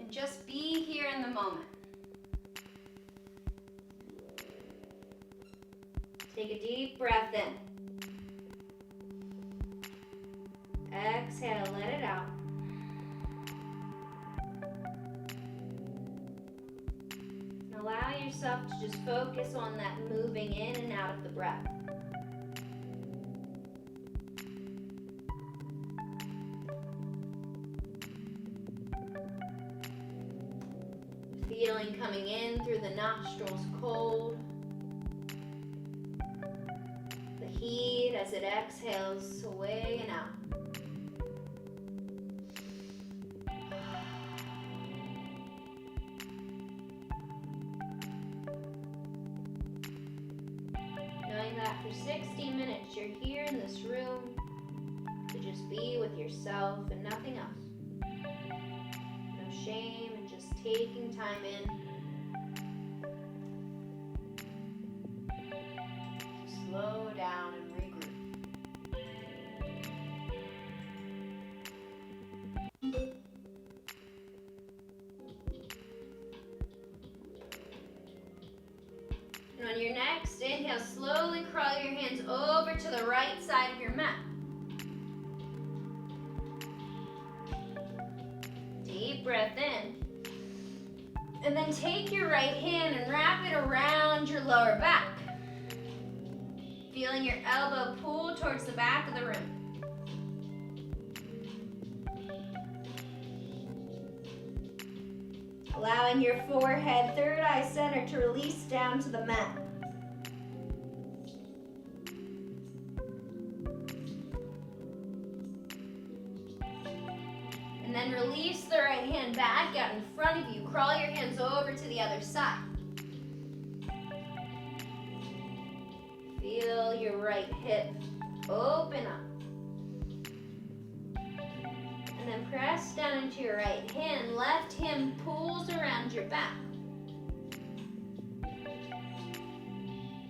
And just be here in the moment. Take a deep breath in. Exhale, let it out. And allow yourself to just focus on that moving in and out of the breath. Feeling coming in through the nostrils cold. The heat as it exhales away and out. Knowing that for 60 minutes you're here in this room to just be with yourself and nothing else. No shame and just taking time in. Slow down and regroup. And on your next inhale, slowly crawl your hands over to the right side of your mat. Deep breath in. And then take your right hand and wrap it around your lower back. Feeling your elbow pull towards the back of the room. Allowing your forehead, third eye center to release down to the mat. And then release the right hand back out in front of you. Crawl your hands over to the other side. Feel your right hip open up. And then press down into your right hand. Left hand pulls around your back.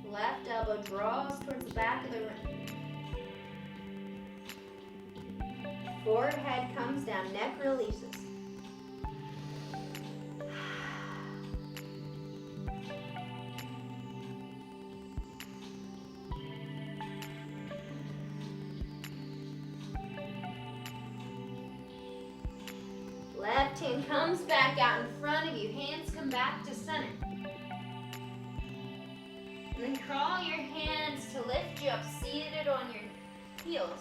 Left elbow draws towards the back of the room. Forehead comes down, neck releases. Left hand comes back out in front of you. Hands come back to center. And then crawl your hands to lift you up, seated on your heels.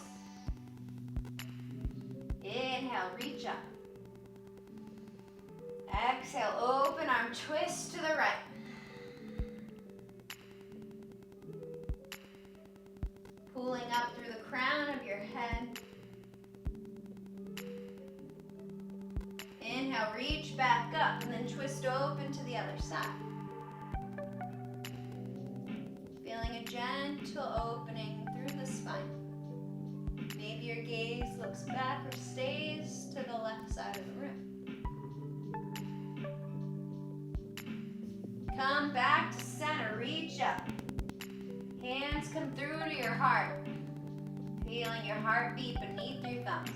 Inhale, reach up. Exhale, open arm, twist to the right. Pulling up through the crown of your head. Inhale, reach back up and then twist open to the other side. Feeling a gentle opening through the spine. Maybe your gaze looks back or stays to the left side of the room. Come back to center, reach up. Hands come through to your heart. Feeling your heartbeat beneath your thumbs.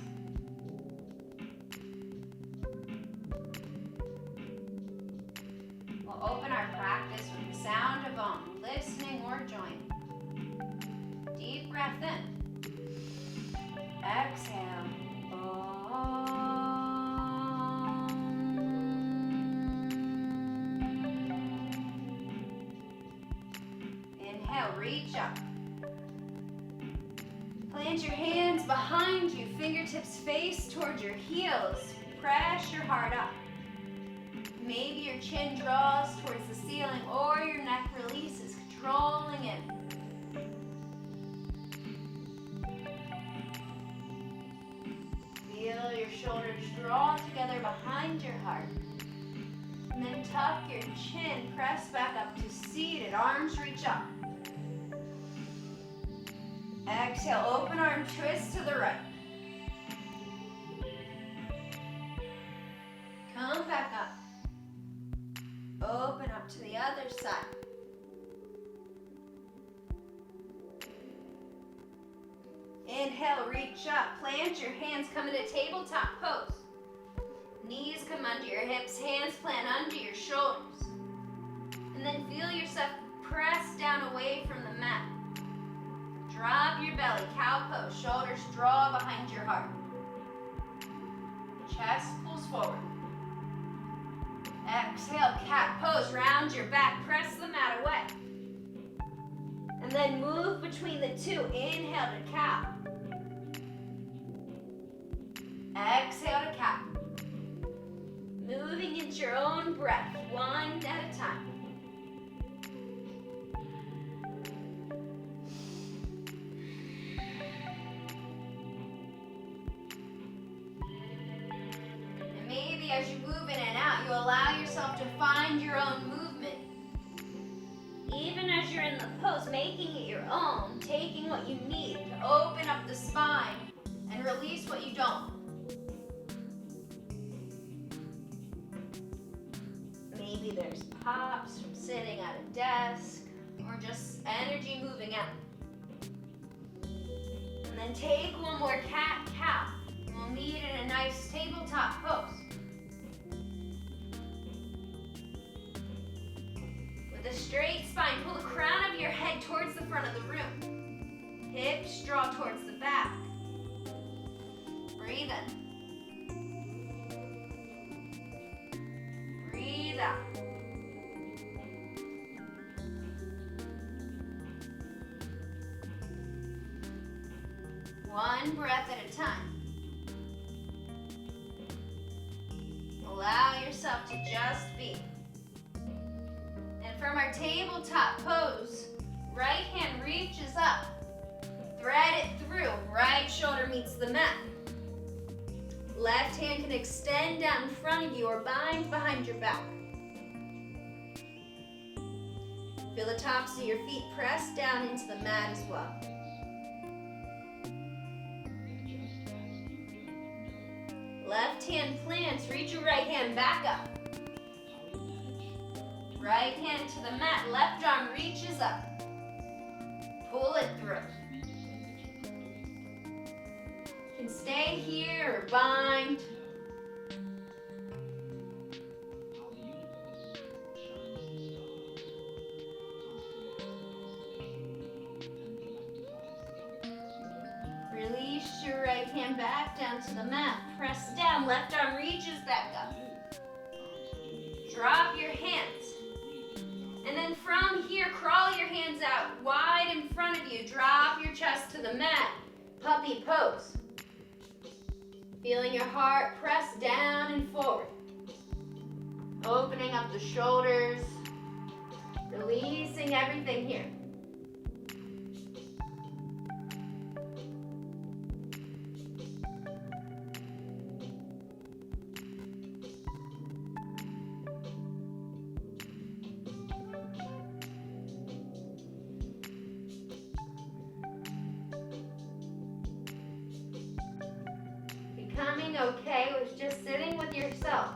We'll open our practice with the sound of Om, listening or joining. Deep breath in. Exhale. Inhale, reach up. Plant your hands behind you, fingertips face towards your heels. Press your heart up. Maybe your chin draws towards the ceiling or your neck releases, controlling it. Feel your shoulders draw together behind your heart. And then tuck your chin, press back up to seated, arms reach up. Exhale, open arm, twist to the right. Come back up. Open up to the other side. Inhale, reach up. Plant your hands, come into tabletop pose. Knees come under your hips, hands plant under your shoulders. And then feel yourself press down away from the mat. Drop your belly, cow pose, shoulders draw behind your heart. Chest pulls forward. Exhale, cat pose, round your back, press the mat away. And then move between the two. Inhale to cow. Exhale to cat. Moving into your own breath, one at a time. And maybe as you move in and out, you allow yourself to find your own movement. Even as you're in the pose, making it your own, taking what you need to open up the spine and release what you don't. Maybe there's pops from sitting at a desk or just energy moving out. And then take one more cat-cow. We'll meet in a nice tabletop pose. With a straight spine, pull the crown of your head towards the front of the room. Hips draw towards the back. Breathe in. Breathe out. One breath at a time. Allow yourself to just be. And from our tabletop pose, right hand reaches up. Thread it through. Right shoulder meets the mat. Left hand can extend down in front of you or bind behind your back. Feel the tops of your feet press down into the mat as well. Left hand plants, reach your right hand back up. Right hand to the mat, left arm reaches up. Pull it through. You can stay here or bind. Release your right hand back down to the mat. Press down, left arm reaches back up. Drop your hands. And then from here, crawl your hands out wide in front of you. Drop your chest to the mat. Puppy pose. Feeling your heart press down and forward. Opening up the shoulders. Releasing everything here. Becoming okay with just sitting with yourself.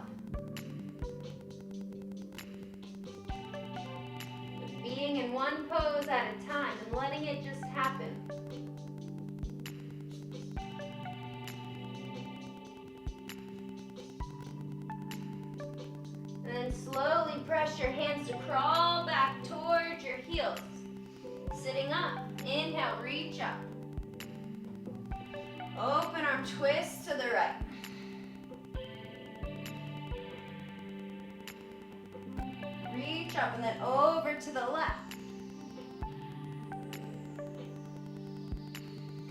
With being in one pose at a time and letting it just happen. And then slowly press your hands to crawl back towards your heels. Sitting up. Inhale, reach up. Open arm twist to the right. Reach up and then over to the left.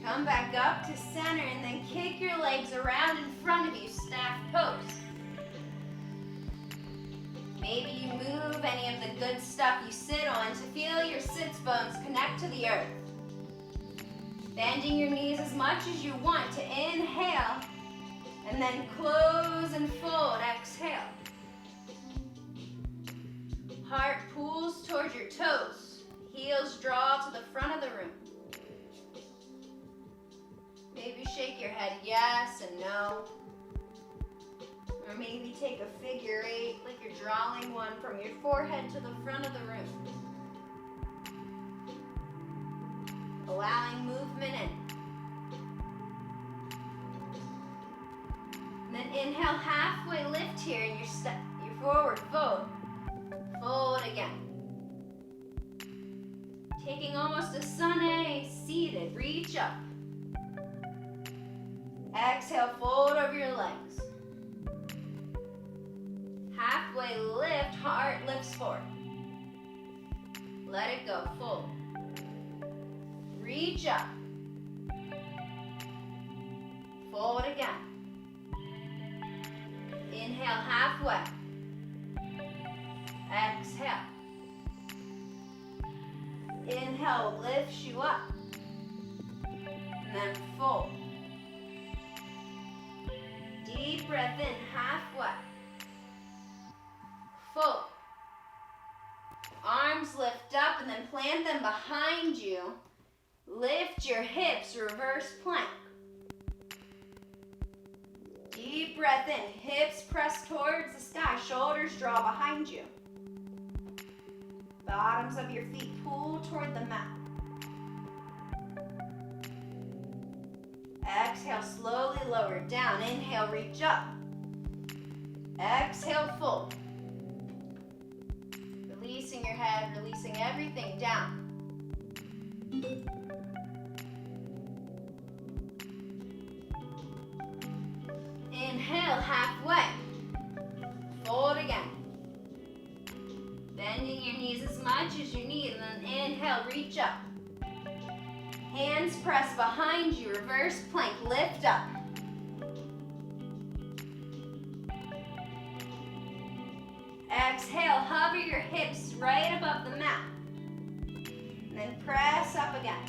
Come back up to center and then kick your legs around in front of you, staff pose. Maybe you move any of the good stuff you sit on to feel your sits bones connect to the earth. Bending your knees as much as you want to inhale, and then close and fold, exhale. Heart pulls towards your toes. Heels draw to the front of the room. Maybe shake your head yes and no. Or maybe take a figure eight, like you're drawing one from your forehead to the front of the room. Allowing movement in. And then Inhale, halfway lift here in your forward fold. Fold again. Taking almost a sunny, seated, reach up. Exhale, fold over your legs. Halfway lift, heart lifts forward. Let it go, fold. Reach up. Fold again. Inhale, halfway. Exhale. Inhale, lifts you up. And then fold. Deep breath in, halfway. Fold. Arms lift up and then plant them behind you. Lift your hips, reverse plank. Deep breath in, hips press towards the sky, shoulders draw behind you. Bottoms of your feet pull toward the mat. Exhale, slowly lower down. Inhale, reach up. Exhale, fold. Releasing your head, releasing everything down. Inhale, halfway. Fold again. Bending your knees as much as you need, and then inhale, reach up. Hands press behind you, reverse plank, lift up. Exhale, hover your hips right above the mat. And then press up again.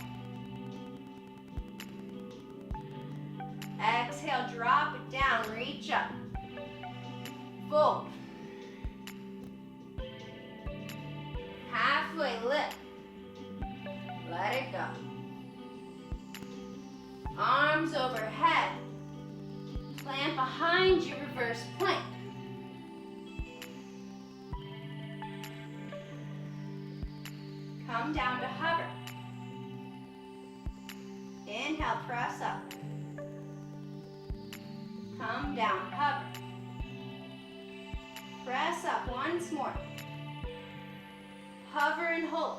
Exhale, drop it down, reach up. Fold. Halfway lift. Let it go. Arms overhead. Plant behind you, reverse plank. Come down to hover. Inhale, press up. Come down, hover. Press up once more. Hover and hold.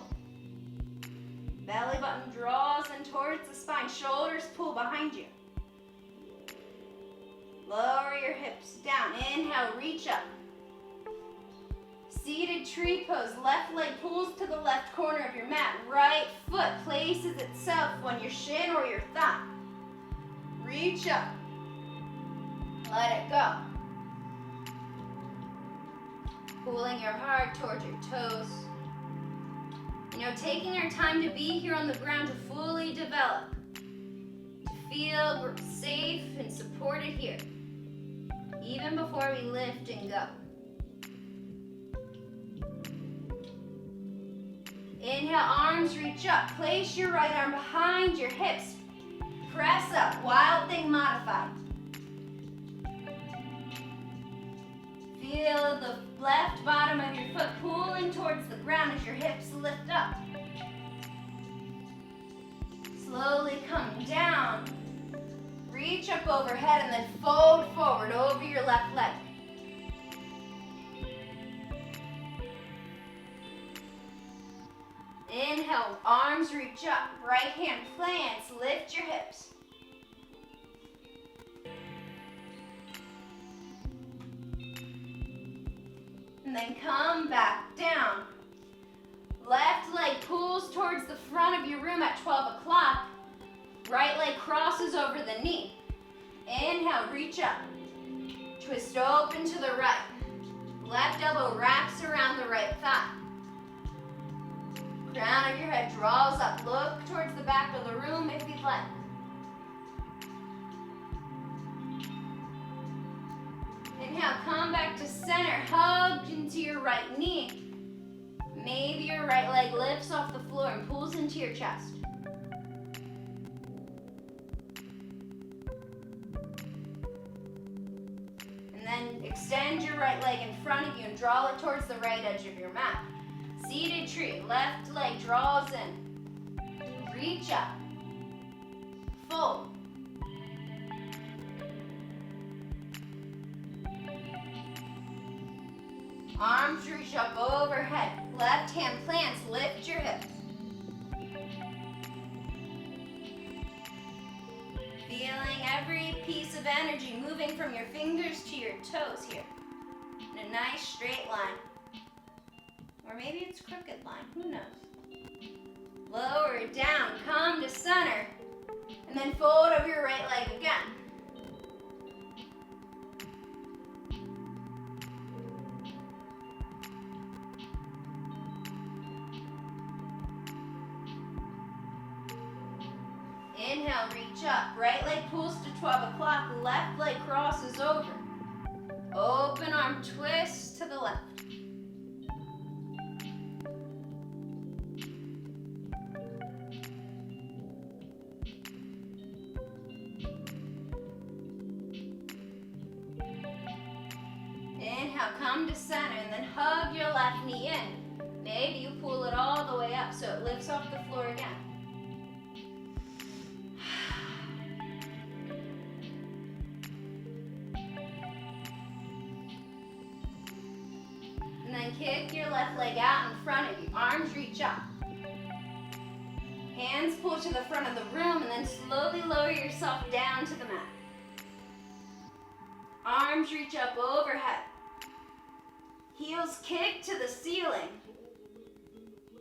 Belly button draws in towards the spine. Shoulders pull behind you. Lower your hips down. Inhale, reach up. Seated tree pose. Left leg pulls to the left corner of your mat. Right foot places itself on your shin or your thumb. Reach up. Let it go. Pulling your heart towards your toes. You know, taking our time to be here on the ground to fully develop. To feel safe and supported here. Even before we lift and go. Inhale, arms reach up. Place your right arm behind your hips. Press up, Wild Thing modified. Feel the left bottom of your foot pulling towards the ground as your hips lift up. Slowly come down. Reach up overhead and then fold forward over your left leg. Inhale, arms reach up. Right hand plants, lift your hips. And then come back down. Left leg pulls towards the front of your room at 12 o'clock. Right leg crosses over the knee. Inhale, reach up. Twist open to the right. Left elbow wraps around the right thigh. Crown of your head draws up. Look towards the back of the room if you'd like. Inhale, come back to center. Hug into your right knee. Maybe your right leg lifts off the floor and pulls into your chest. And then extend your right leg in front of you and draw it towards the right edge of your mat. Seated tree, left leg draws in. Reach up. Fold. Arms reach up overhead. Left hand plants, lift your hips. Feeling every piece of energy moving from your fingers to your toes here. In a nice straight line. Or maybe it's crooked line, who knows? Lower it down, come to center, and then fold over your right leg again. Inhale, reach up. Right leg pulls to 12 o'clock. Left leg crosses over. Open arm twist to the left. Inhale, come to center and then hug your left knee in. Maybe you pull it all the way up so it lifts off the floor again. Kick your left leg out in front of you. Arms reach up. Hands pull to the front of the room and then slowly lower yourself down to the mat. Arms reach up overhead. Heels kick to the ceiling.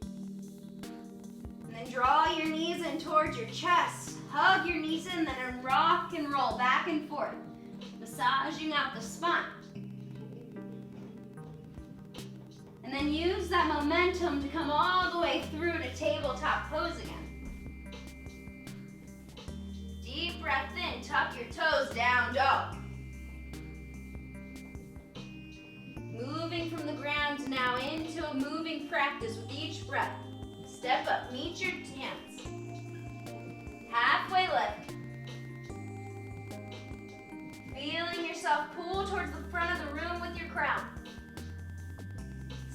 And then draw your knees in towards your chest. Hug your knees in, then rock and roll back and forth, massaging out the spine. And then use that momentum to come all the way through to tabletop pose again. Deep breath in, tuck your toes, down dog. Moving from the ground now into a moving practice with each breath. Step up, meet your hands. Halfway lift. Feeling yourself pull towards the front of the room with your crown.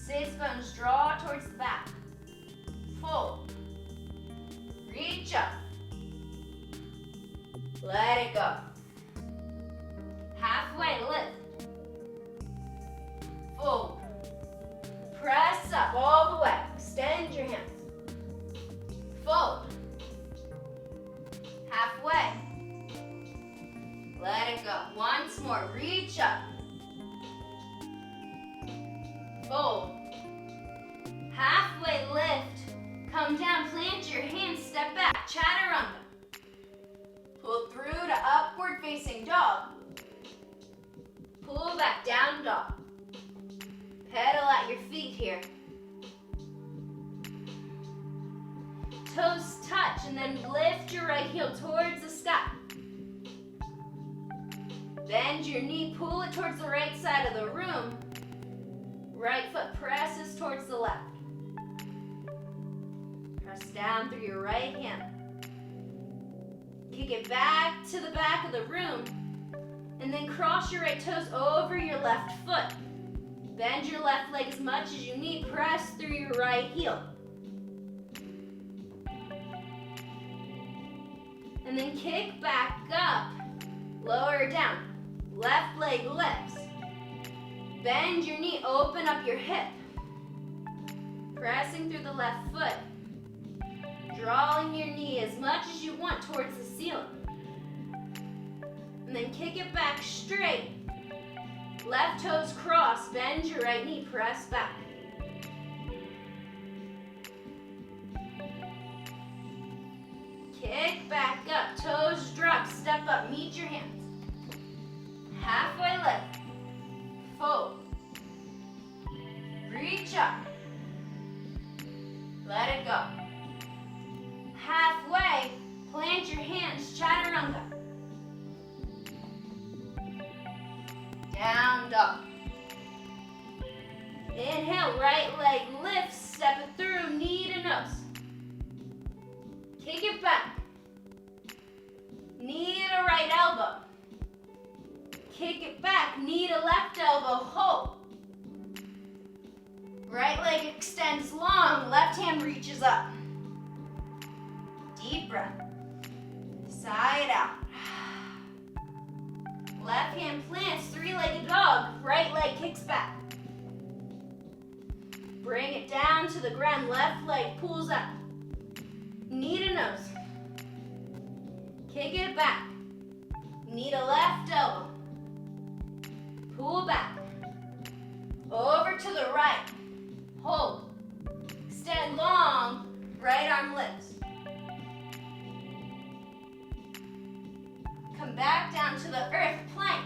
Sits bones draw towards the back. Fold. Reach up. Let it go. Halfway lift. Fold. Press up all the way. Extend your hands. Fold. Halfway. Let it go. Once more. Reach up. Fold. Halfway lift. Come down, plant your hands, step back, chaturanga. Pull through to upward facing dog. Pull back, down dog. Pedal at your feet here. Toes touch and then lift your right heel towards the sky. Bend your knee, pull it towards the right side of the room. Right foot presses towards the left. Press down through your right hand. Kick it back to the back of the room. And then cross your right toes over your left foot. Bend your left leg as much as you need. Press through your right heel. And then kick back up. Lower down. Left leg lifts. Bend your knee, open up your hip. Pressing through the left foot. Drawing your knee as much as you want towards the ceiling. And then kick it back straight. Left toes cross, bend your right knee, press back. Kick back up, toes drop, step up, meet your hands. Halfway lift. Fold. Reach up. Let it go. Halfway, plant your hands, chaturanga. Down dog. Inhale, right leg lifts, step it through, knee to nose. Kick it back. Knee to right elbow. Kick it back, knee to left elbow, hold. Right leg extends long, left hand reaches up. Deep breath. Side out. Left hand plants, three-legged dog. Right leg kicks back. Bring it down to the ground. Left leg pulls up. Knee to nose. Kick it back. Knee to left elbow. Pull back. Over to the right. Hold. Extend long. Right arm lifts. Come back down to the earth plank.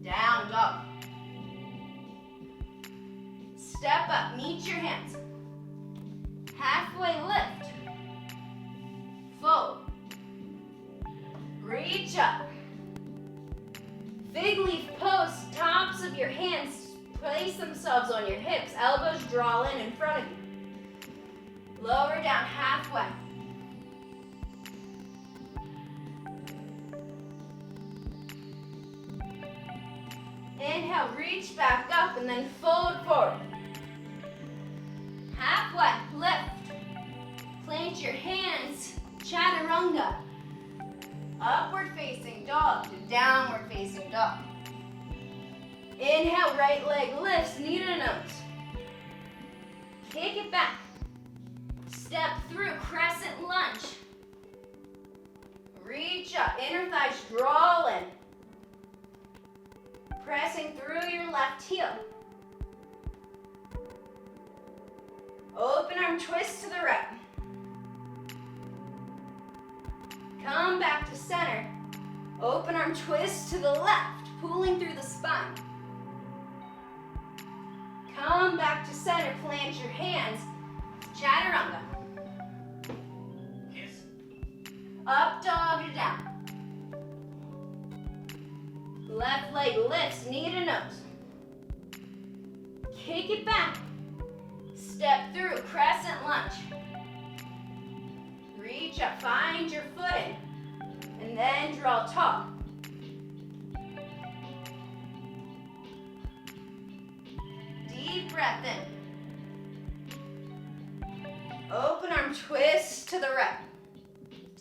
Down dog. Step up, meet your hands. Halfway lift. Fold. Reach up. Fig leaf pose, tops of your hands place themselves on your hips. Elbows draw in front of you. Lower down halfway. Inhale, reach back up and then fold forward. Halfway, lift. Plant your hands, chaturanga. Upward facing dog to downward facing dog. Inhale, right leg lifts, knee to nose. Kick it back. Step through, crescent lunge. Reach up, inner thighs draw in. Pressing through your left heel. Open arm twist to the right. Come back to center. Open arm twist to the left, pulling through the spine. Come back to center, plant your hands, chaturanga. Yes. Up dog to down. Left leg lifts, knee to nose. Kick it back. Step through, crescent lunge. Reach up, find your footing, and then draw tall. Deep breath in. Open arm twist to the right,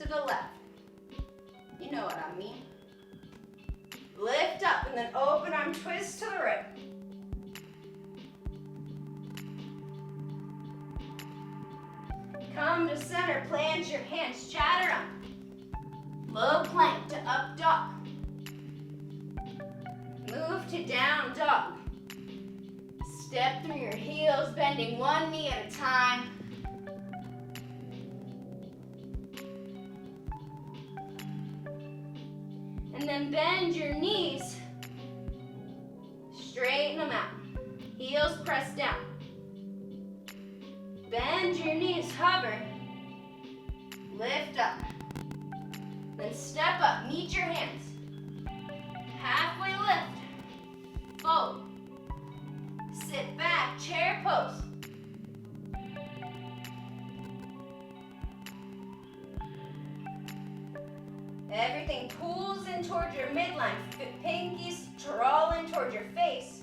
to the left. You know what I mean. Lift up and then open arm twist to the right. Come to center, plant your hands, chaturanga. Low plank to up dog. Move to down dog. Step through your heels, bending one knee at a time. And then bend your knees. Straighten them out. Heels press down. Bend your knees, hover. Lift up. Then step up, meet your hands. Halfway lift. Fold. Sit back, chair pose. Everything pulls in towards your midline. Pinkies draw in towards your face.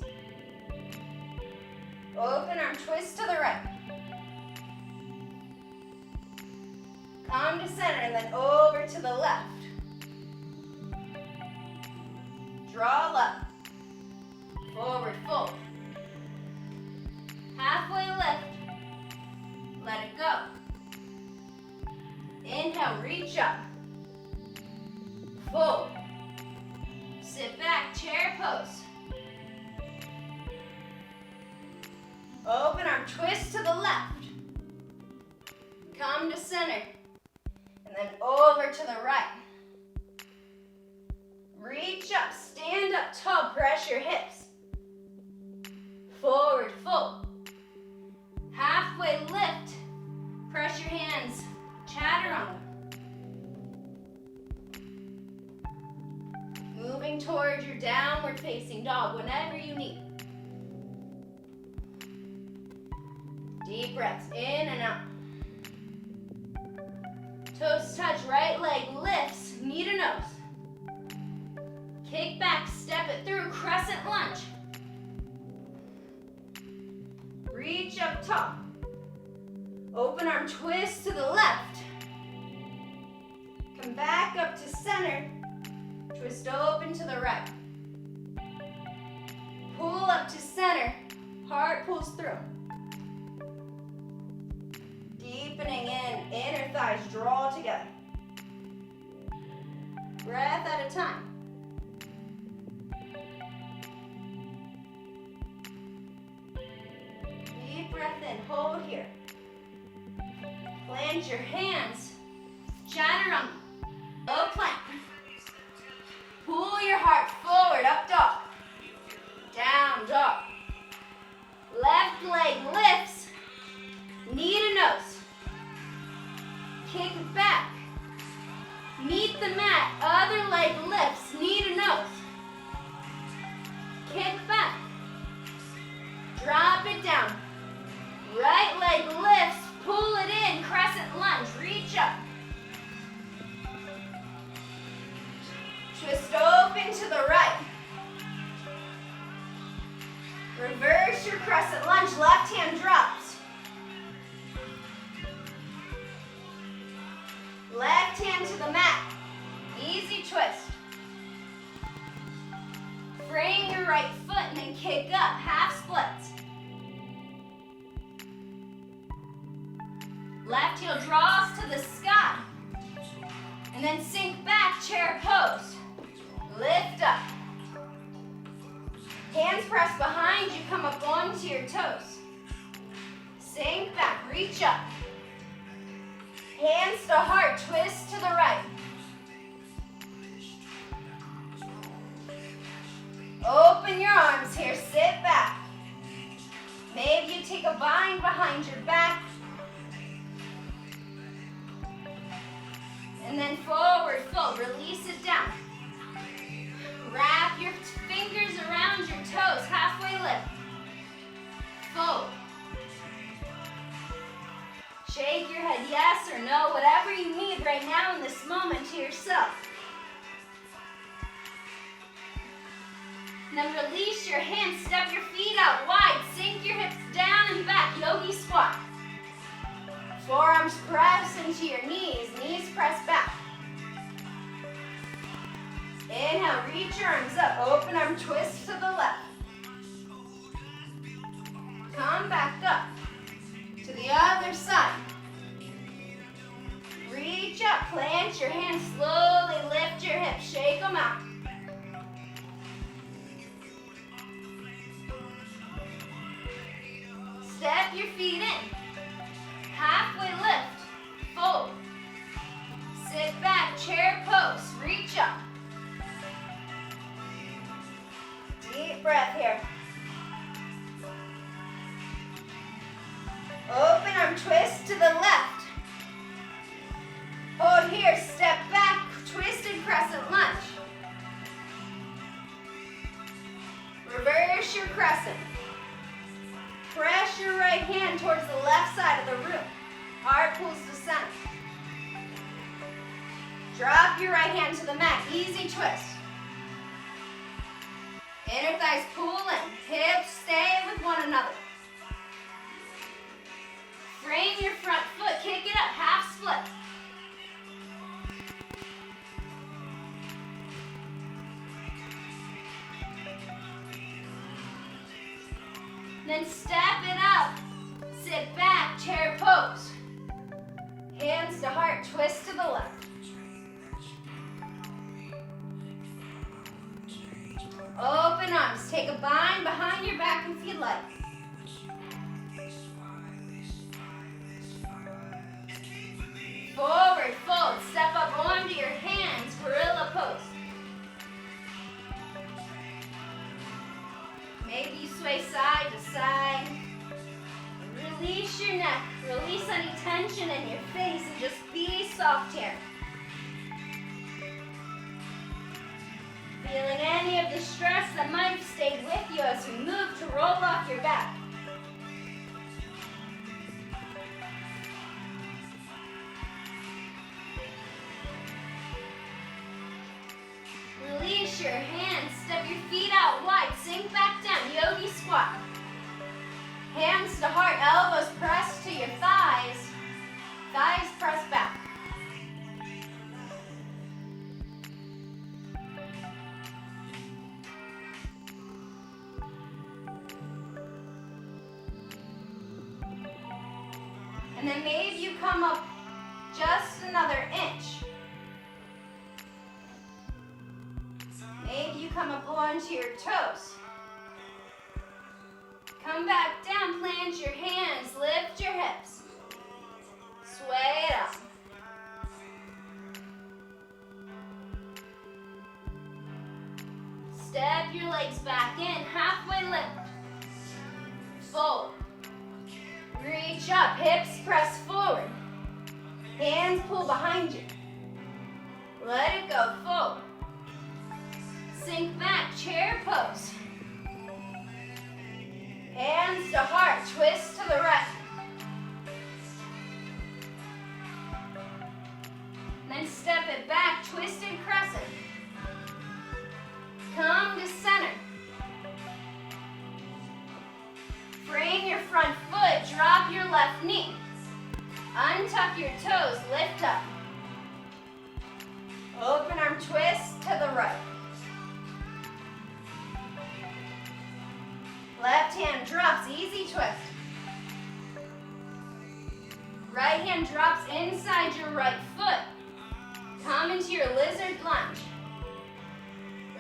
Open arm twist to the right. Come to center and then over to the left. Draw up. Forward fold. Halfway lift. Let it go. Inhale, reach up. Fold. Sit back, chair pose. Open arm twist to the left. Come to center. And then over to the right. Reach up, stand up tall, press your hips. Forward fold. Halfway lift. Press your hands, chaturanga. Moving towards your downward facing dog whenever you need. Deep breaths in and out. Toes touch, right leg lifts, knee to nose. Kick back, step it through, crescent lunge. Reach up top. Open arm twist to the left. Come back up to center. Twist open to the right. Pull up to center. Heart pulls through. deepening in, inner thighs draw together. Breath at a time. Deep breath in, hold here. Plant your hands, chaturanga, low plank. Pull your heart forward, up dog, down dog. Left leg lifts, knee to nose. Kick back, meet the mat, other leg lifts, knee to nose. Kick back, drop it down. Right leg lifts, pull it in, crescent lunge, reach up. Twist open to the right. Reverse your crescent lunge, left hand drops. Left hand to the mat, easy twist. Frame your right foot and then kick up, half splits. Left heel draws to the sky. And then sink back, chair pose. Lift up. Hands press behind you, come up onto your toes. Sink back, reach up. Hands to heart, twist to the right. Open your arms here, sit back. Maybe you take a vine behind your back. And then forward fold, release it down. Wrap your fingers around your toes, halfway lift. Fold. Shake your head yes or no, whatever you need right now in this moment to yourself. And then release your hands, step your feet out wide, sink your hips down and back, yogi squat. Forearms press into your knees, knees press back. Inhale, reach your arms up, open arm twist to the left. Come back up to the other side. Reach up, plant your hands, slowly lift your hips, shake them out. Step your feet in. Halfway lift, fold. Sit back, chair pose, reach up. Deep breath here. Open arm twist to the left. Hold here, step back, twisted crescent lunge. Reverse your crescent. Press your right hand towards the left side of the room. Heart pulls to center. Drop your right hand to the mat, easy twist. Inner thighs pull in, hips stay with one another. Frame your front foot, kick it up, half split. Then step it up, sit back, chair pose. Hands to heart, twist to the left. Open arms, take a bind behind your back if you'd like. Forward fold, step up onto your hands, gorilla pose. Maybe you sway side to side. Release your neck, release any tension in your face and just be soft here. Feeling any of the stress that might have stayed with you as we move to roll off your back. Release your hands, step your feet out wide, sink back down, yogi squat. Hands to heart, elbows press to your thighs, thighs press back. And then maybe you come up just another inch. Maybe you come up onto your toes. Come back down, plant your hands, lift your hips. Sway it up. Step your legs back in, halfway lift. Fold. Reach up, hips press forward. Hands pull behind you. Let it go, fold. Sink back, chair pose. Hands to heart, twist to the right. Then step it back, twisted crescent. Come to center. Frame your front foot, drop your left knee. Untuck your toes, lift up. Open arm twist to the right. Left hand drops, easy twist. Right hand drops inside your right foot. Come into your lizard lunge.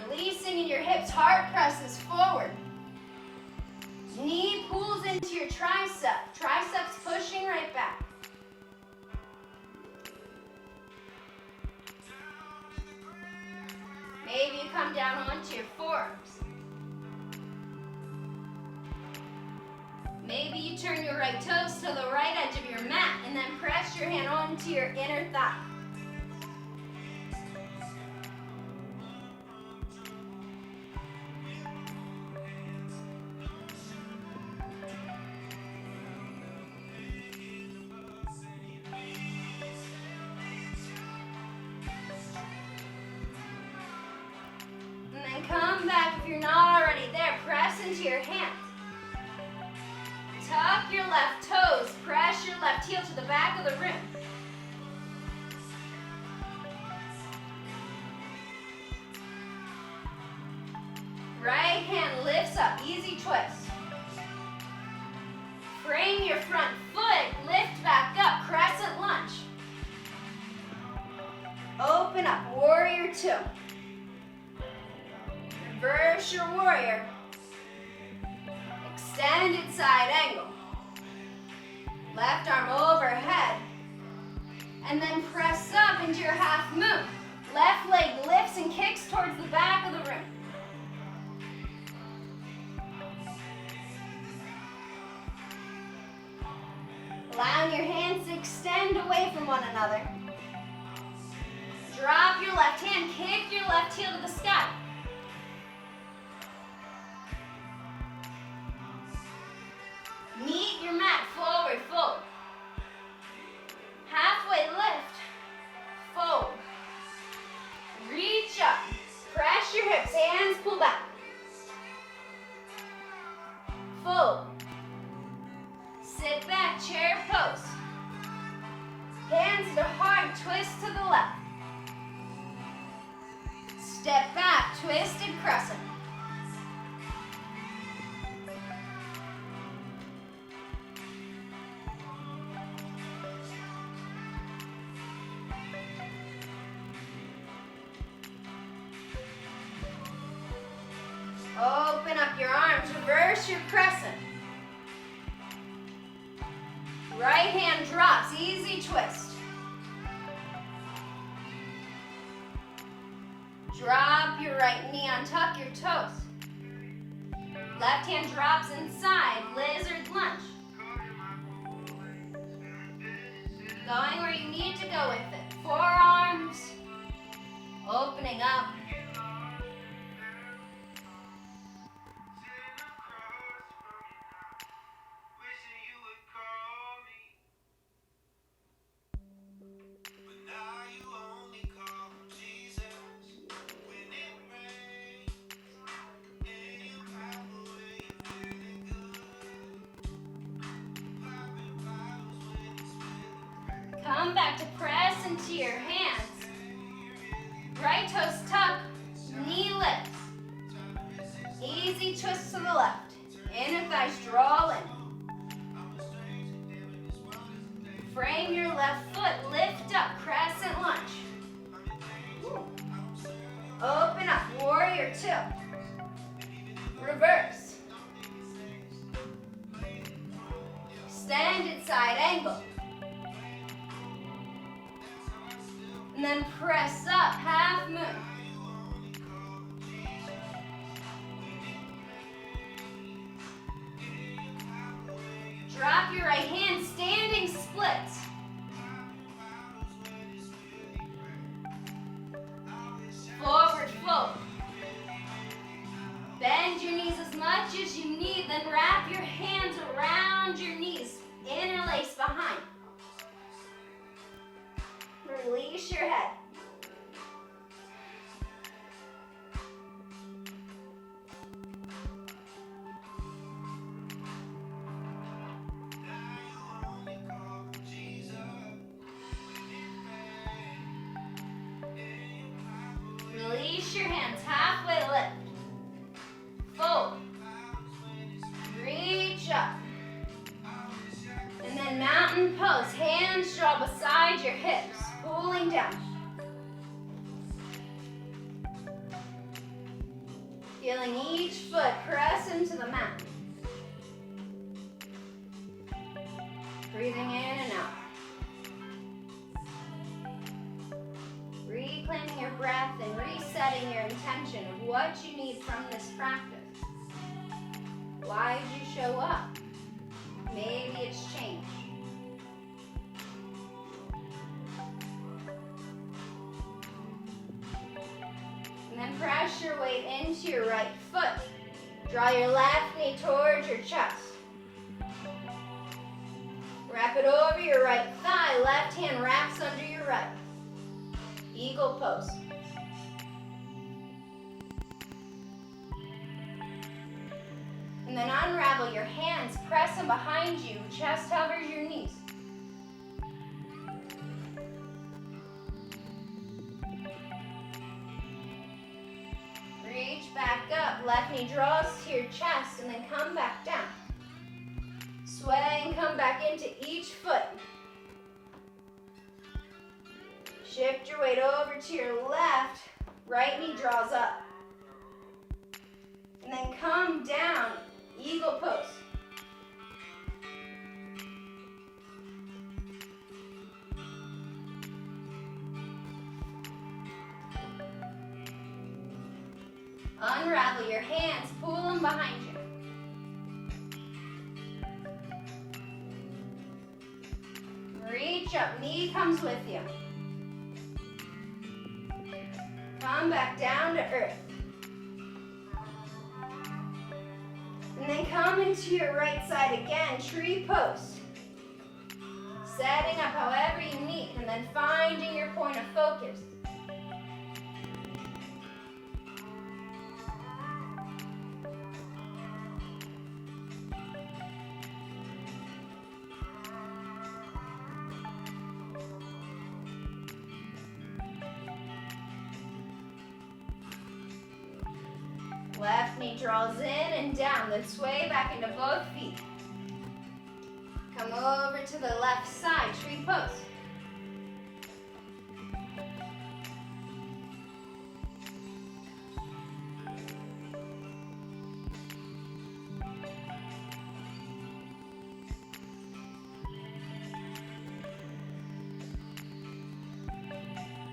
Releasing in your hips, heart presses forward. Knee pulls into your tricep. Triceps pushing right back. Maybe you come down onto your forearms. Maybe you turn your right toes to the right edge of your mat and then press your hand onto your inner thigh. And then come back if you're not already there. Press into your hands. Tuck your left toes, press your left heel to the back of the room. Right hand lifts up, easy twist. Frame your front foot, lift back up, crescent lunge. Open up, warrior two. Reverse your warrior. Extended side angle. Left arm overhead. And then press up into your half moon. Left leg lifts and kicks towards the back of the room. Allowing your hands to extend away from one another. Drop your left hand, kick your left heel to the sky. Meet your mat, forward fold. Halfway lift, fold. Reach up, press your hips, hands pull back. Fold. Sit back, chair pose. Hands to heart, twist to the left. Step back, twisted crescent. Open up your arms, reverse your crescent. Right hand drops, easy twist. Drop your right knee, untuck your toes. Left hand drops inside, lizard lunge. Going where you need to go with it. Forearms, opening up. Come back to press into your hands. Right toes tuck, knee lifts. Easy twist to the left. Inner thighs draw in. left foot, lift up, crescent lunge. Open up, warrior two. Reverse. Extended side angle. And then press up, half moon. Drop your right hand, standing split. Forward fold. Bend your knees as much as you need, then wrap your hands around your knees. Interlace behind. Release your head. Release your hands, halfway lift. Fold. Reach up. And then mountain pose. Hands draw beside your hips, pulling down. Feeling each foot press into the mat. Breathing in and out. Reclaiming your breath and resetting your intention of what you need from this practice. Why did you show up? Maybe it's change. And then press your weight into your right foot. Draw your left knee towards your chest. Wrap it over your right thigh. Left hand wraps under your right. Eagle pose. And then unravel your hands, press them behind you, chest hovers your knees. Reach back up, left knee draws to your chest and then come back down. Sway and come back into each foot. Shift your weight over to your left, right knee draws up. And then come down, eagle pose. Unravel your hands, pull them behind you. Reach up, knee comes with you. Come back down to earth. And then come into your right side again, tree pose. Setting up however you need, and then finding your point of focus. Left knee draws in and down, then sway back into both feet. Come over to the left side, tree pose.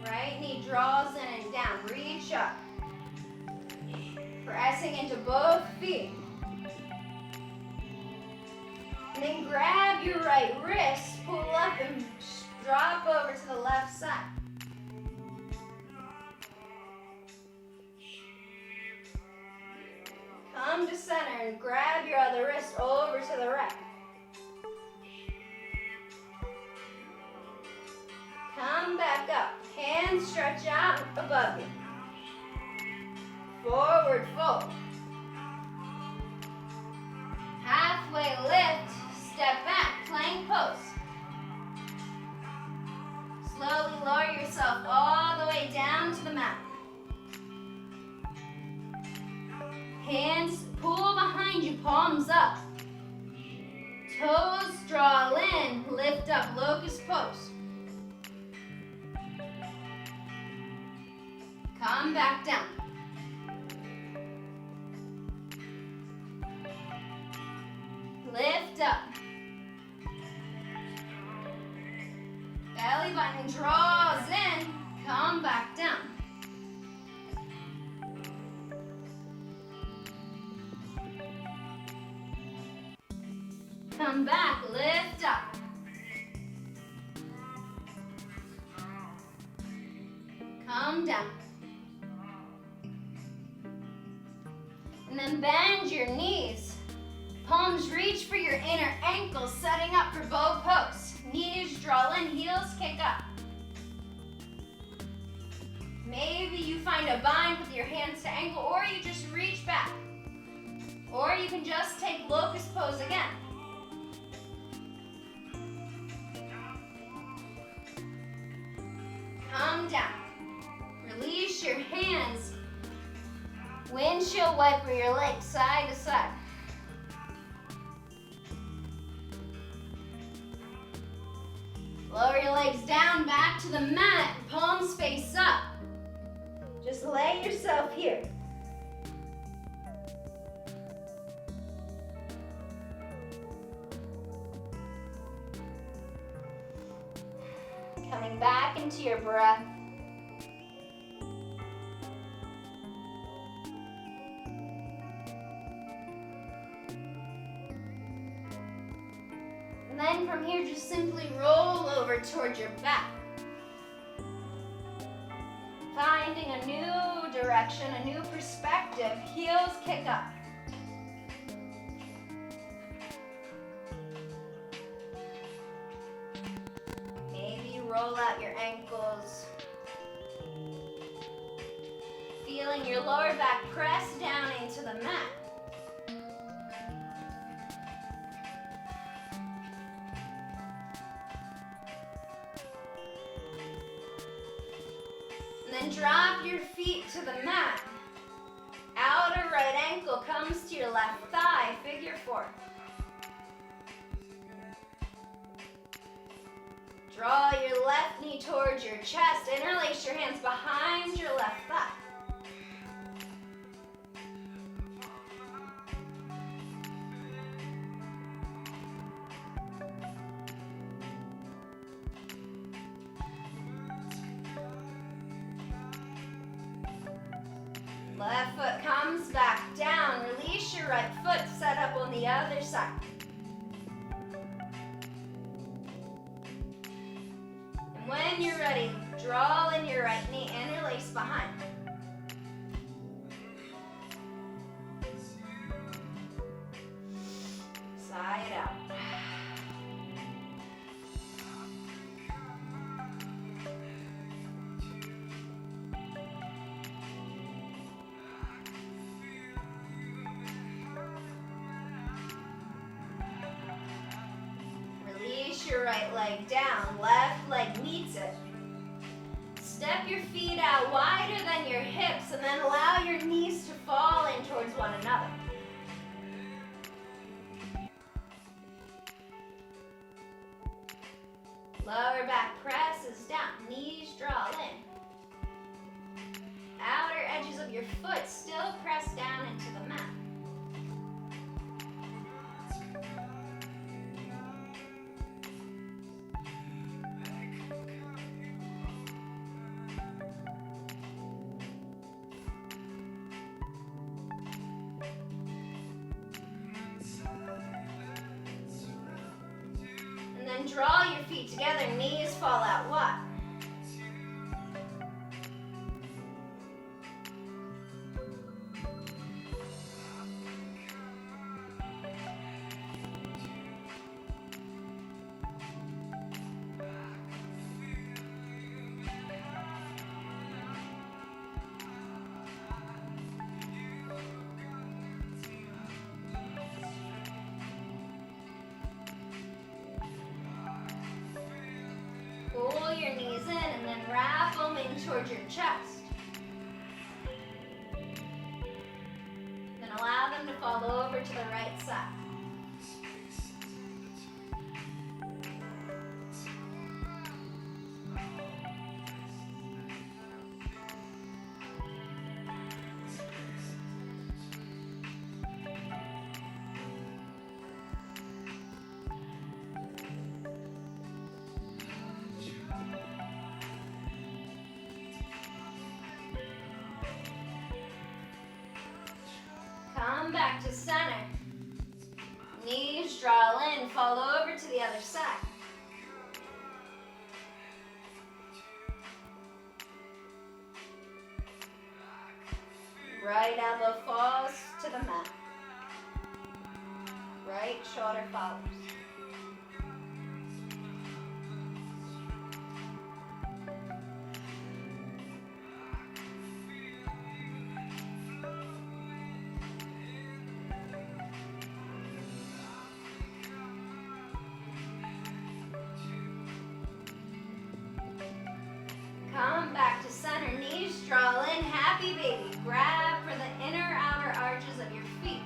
Right knee draws in and down, reach up. Pressing into both feet. And then grab your right wrist, pull up and drop over to the left side. Come to center and grab your other wrist over to the right. Come back up. Hands stretch out above you. Forward fold. Halfway lift, step back, plank pose. Slowly lower yourself all the way down to the mat. Hands pull behind you, palms up. Toes draw in, lift up, locust pose. Come back down. Lift up. Belly button draws in. Come back down. Come back, lift up. Come down. And then bend your knees. Palms reach for your inner ankles, setting up for bow pose. Knees draw in, heels kick up. Maybe you find a bind with your hands to ankle, or you just reach back. Or you can just take locust pose again. Come down. Release your hands. Windshield wiper your legs side to side. Lower your legs down, back to the mat. Palms face up. Just lay yourself here. Coming back into your breath. And then from here, just simply roll over towards your back. Finding a new direction, a new perspective. Heels kick up. Maybe roll out your ankles. Feeling your lower back press down into the mat. Then drop your feet to the mat. Outer right ankle comes to your left thigh, figure four. Draw your left knee towards your chest. Interlace your hands behind your left thigh. Left foot comes back down. Release your right foot, set up on the other side. And when you're ready, draw in your right knee, interlace behind. Side out. Your right leg down, left leg meets it. Step your feet out wider than your hips and then allow your knees to fall in towards one another. Lower back presses down, knees draw in. Outer edges of your foot still press down into the mat. And draw your feet together, knees fall out wide. Pull your knees in and then wrap them in towards your chest. Then allow them to fall over to the right side. back to center. Knees draw in, fall over to the other side. Right elbow falls to the mat. Right shoulder follows. Come back to center, knees draw in, happy baby. Grab for the inner outer arches of your feet.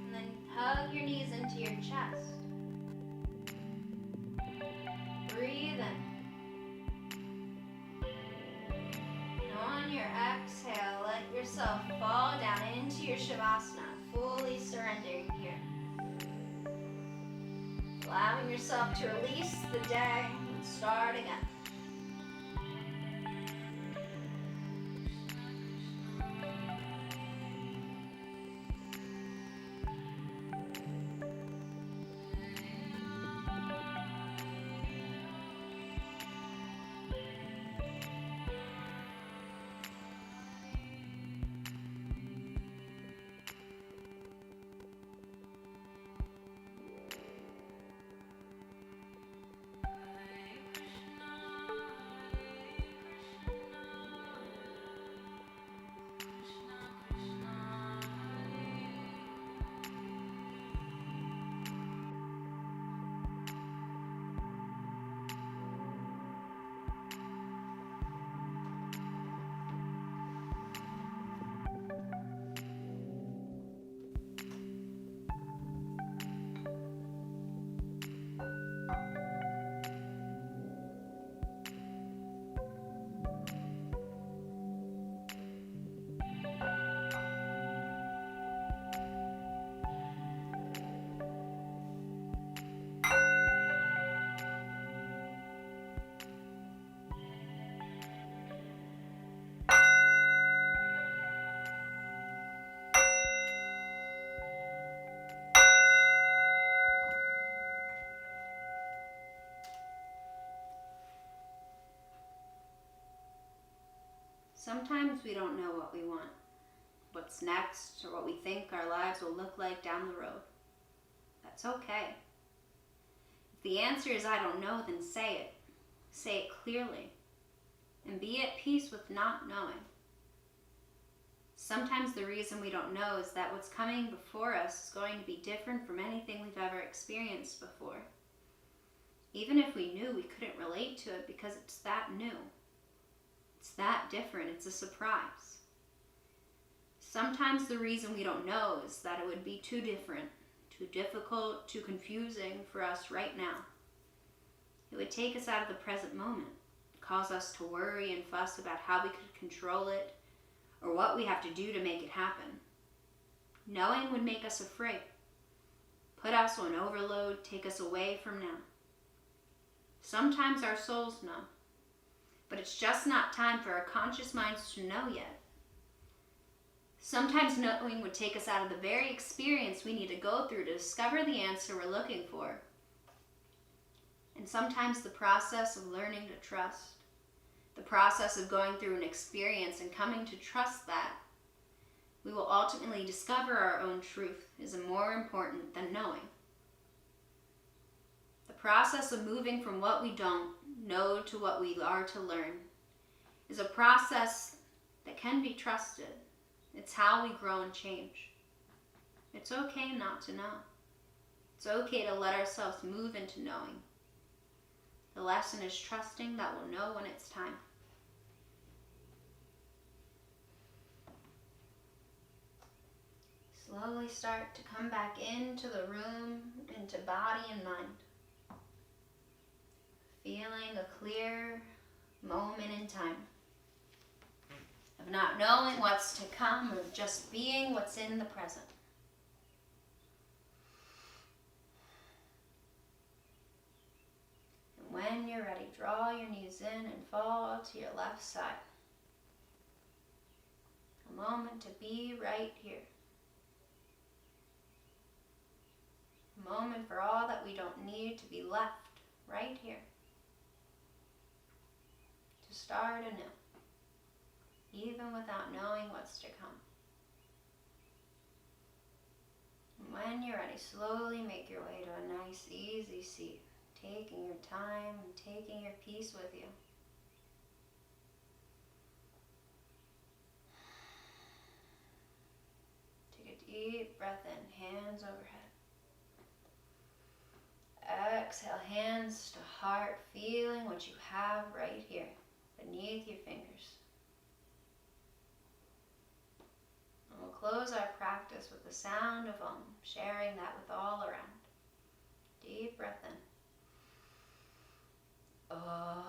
And then hug your knees into your chest. Breathe in. And on your exhale, let yourself fall down into your Shavasana, fully surrendering here. Allowing yourself to release the day and start again. Sometimes we don't know what we want, what's next, or what we think our lives will look like down the road. That's okay. If the answer is I don't know, then say it. Say it clearly. And be at peace with not knowing. Sometimes the reason we don't know is that what's coming before us is going to be different from anything we've ever experienced before. Even if we knew, we couldn't relate to it because it's that new. It's that different. It's a surprise. Sometimes the reason we don't know is that it would be too different, too difficult, too confusing for us right now. It would take us out of the present moment, cause us to worry and fuss about how we could control it or what we have to do to make it happen. Knowing would make us afraid, put us on overload, take us away from now. Sometimes our souls know, but it's just not time for our conscious minds to know yet. Sometimes knowing would take us out of the very experience we need to go through to discover the answer we're looking for. And sometimes the process of learning to trust, the process of going through an experience and coming to trust that we will ultimately discover our own truth is more important than knowing. The process of moving from what we don't know to what we are to learn is a process that can be trusted. It's how we grow and change. It's okay not to know. It's okay to let ourselves move into knowing. The lesson is trusting that we'll know when it's time. Slowly start to come back into the room, into body and mind. Feeling a clear moment in time of not knowing what's to come, or just being what's in the present. And when you're ready, draw your knees in and fall to your left side. A moment to be right here. A moment for all that we don't need to be left right here. To start anew, even without knowing what's to come. And when you're ready, slowly make your way to a nice, easy seat, taking your time and taking your peace with you. Take a deep breath in, hands overhead. Exhale, hands to heart, feeling what you have right here beneath your fingers. And we'll close our practice with the sound of Om, sharing that with all around. Deep breath in. Om.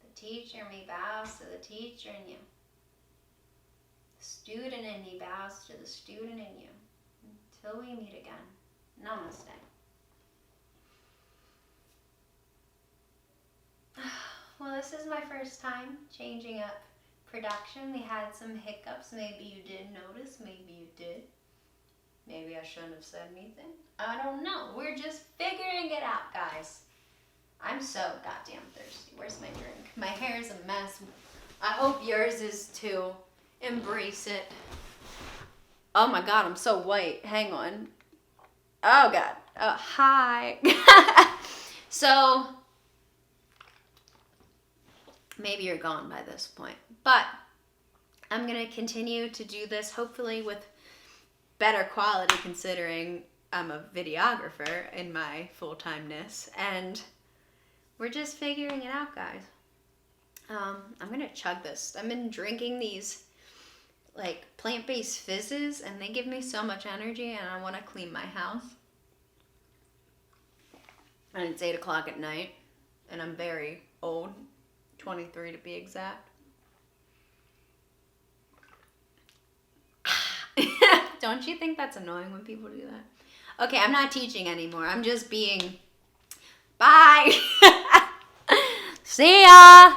The teacher in me bows to the teacher in you. The student in me bows to the student in you. Until we meet again. Namaste. Well, this is my first time changing up production. We had some hiccups. Maybe you did notice. Maybe you did. Maybe I shouldn't have said anything. I don't know. We're just figuring it out, guys. I'm so goddamn thirsty. Where's my drink? My hair is a mess. I hope yours is too. Embrace it. Oh my God, I'm so white. Hang on. Oh God. Oh, hi. So, maybe you're gone by this point. But I'm going to continue to do this, hopefully with better quality, considering I'm a videographer in my full-timeness. And we're just figuring it out, guys. I'm going to chug this. I've been drinking these like plant-based fizzes, and they give me so much energy, and I want to clean my house. And it's 8 o'clock at night, and I'm very old, 23 to be exact. Don't you think that's annoying when people do that? Okay, I'm not teaching anymore. I'm just being... Bye! See ya!